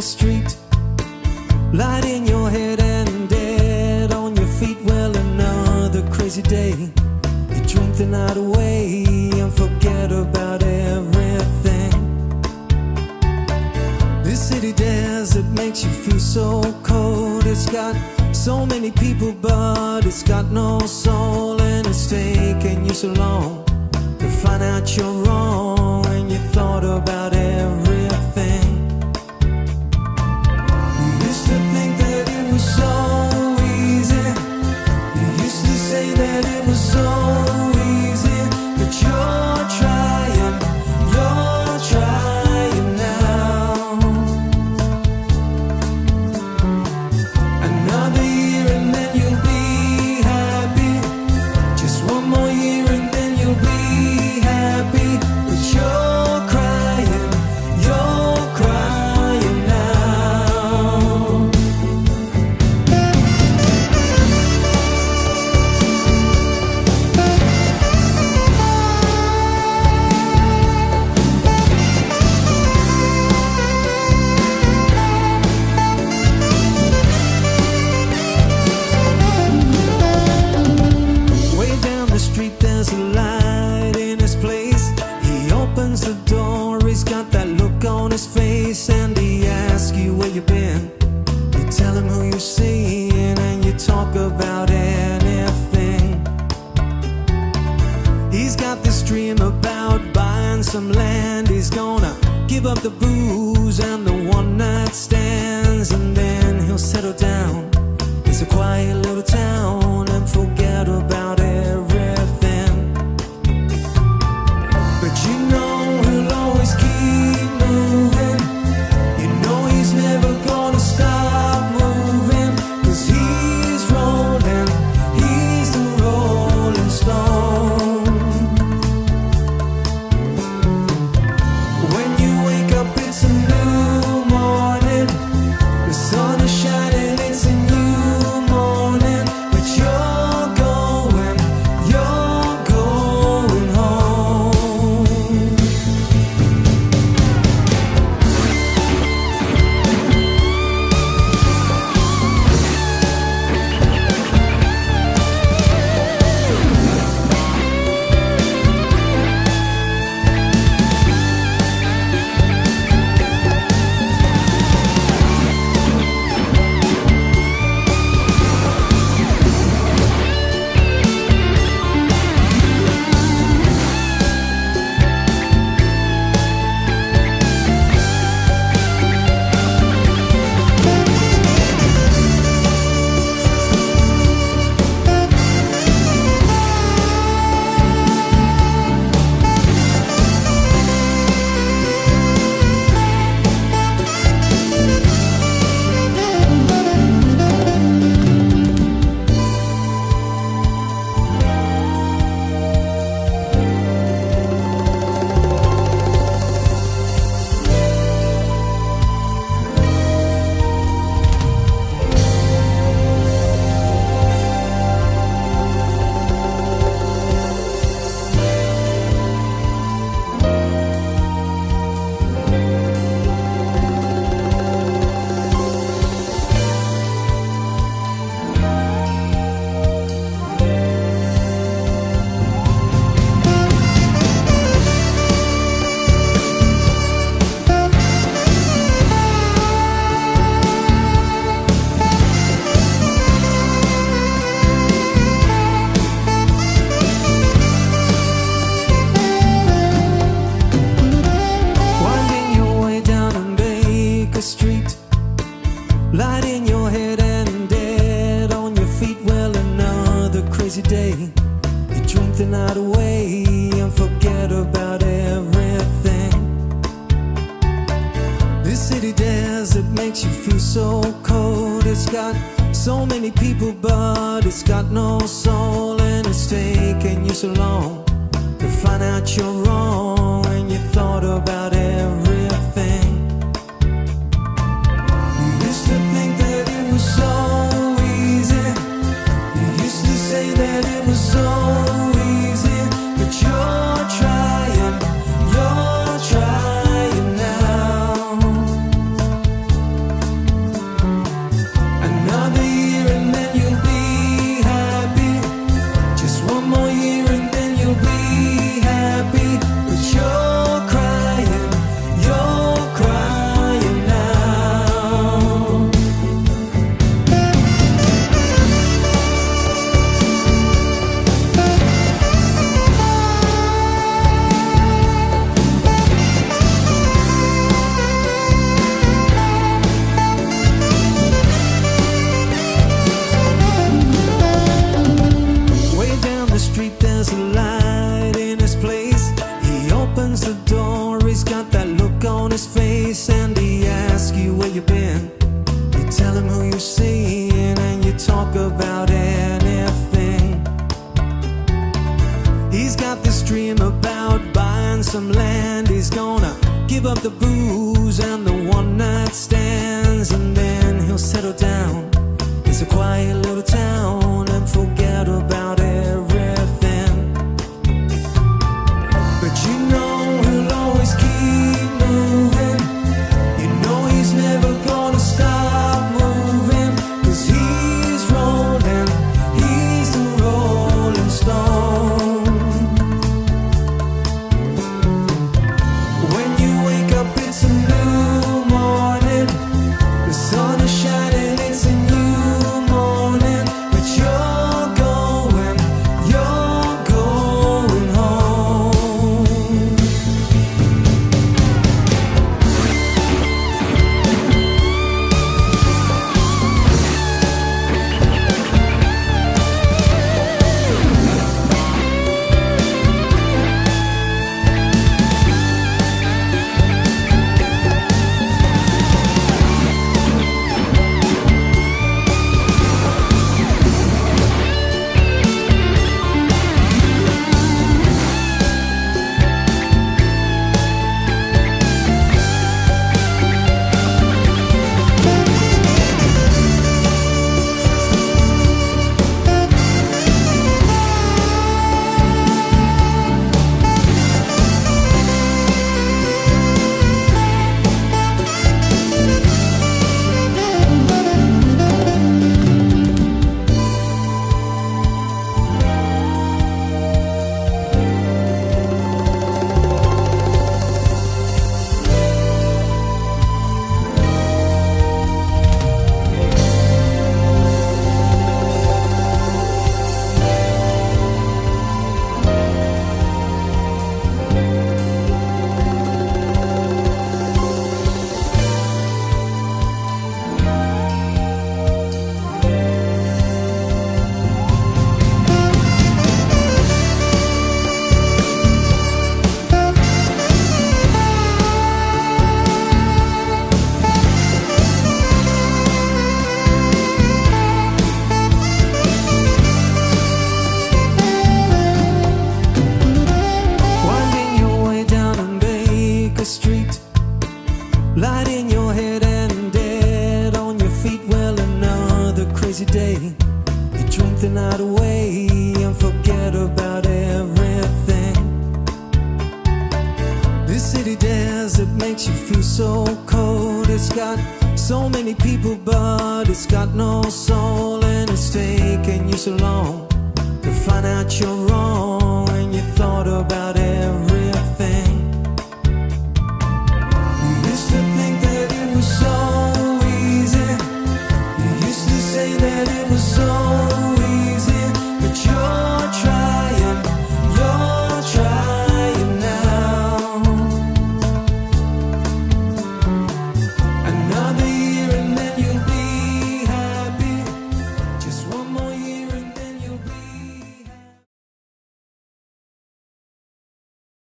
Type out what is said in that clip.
street, light in your head and dead on your feet. Well, another crazy day. You drink the night away and forget about everything. This city desert makes you feel so cold. It's got so many people, but it's got no soul. And it's taken you so long to find out you're wrong, and you thought about everything. You used to think that it was so easy. You used to say that it was so easy, but you're trying now. Another year and then you'll be happy. Just one more year and then you'll be happy. But you're crying now. Way down the street there's a light in his place. He opens the door, he's got that look on his face, and he asks you where you've been. You tell him who you've seen, and you talk about anything. He's got this dream about buying some land. He's gonna give up the booze and the one night stands, and then he'll settle down. It's a quiet little town and forget about everything. But you know he'll always keep moving. You know he's never gonna stop moving, 'cause he's rolling, he's the rolling stone. When you wake up it's a new morning. The sun is shining, it's a new morning. But you're going home. Winding your way down on Baker Street, light in your head and dead on your feet. Well, another crazy day. You drink the night away and forget about everything. This city desert makes you feel so cold. It's got so many people, but it's got no soul. And it's taken you so long to find out you're wrong, and you thought about everything. You used to think that it was so easy. You used to say that it was so easy, but you're trying now. you been? You tell him who you're seeing and you talk about anything. He's got this dream about buying some land. He's gonna give up the booze and the one-night stands, and then he'll settle down. It's a quiet little town and forget about everything. But you know he'll always keep moving. You know he's never gonna stop moving, 'cause he's rolling, he's the rolling stone. When you wake up it's a new morning. The sun is shining, it's a new morning. But you're going home. Winding your way down on Baker Street, light in your head and dead on your feet. Well, another crazy day. You drink the night away and forget about everything. This city desert makes you feel so cold. It's got so many people, but it's got no soul. And it's taken you so long to find out you're wrong, and you thought about it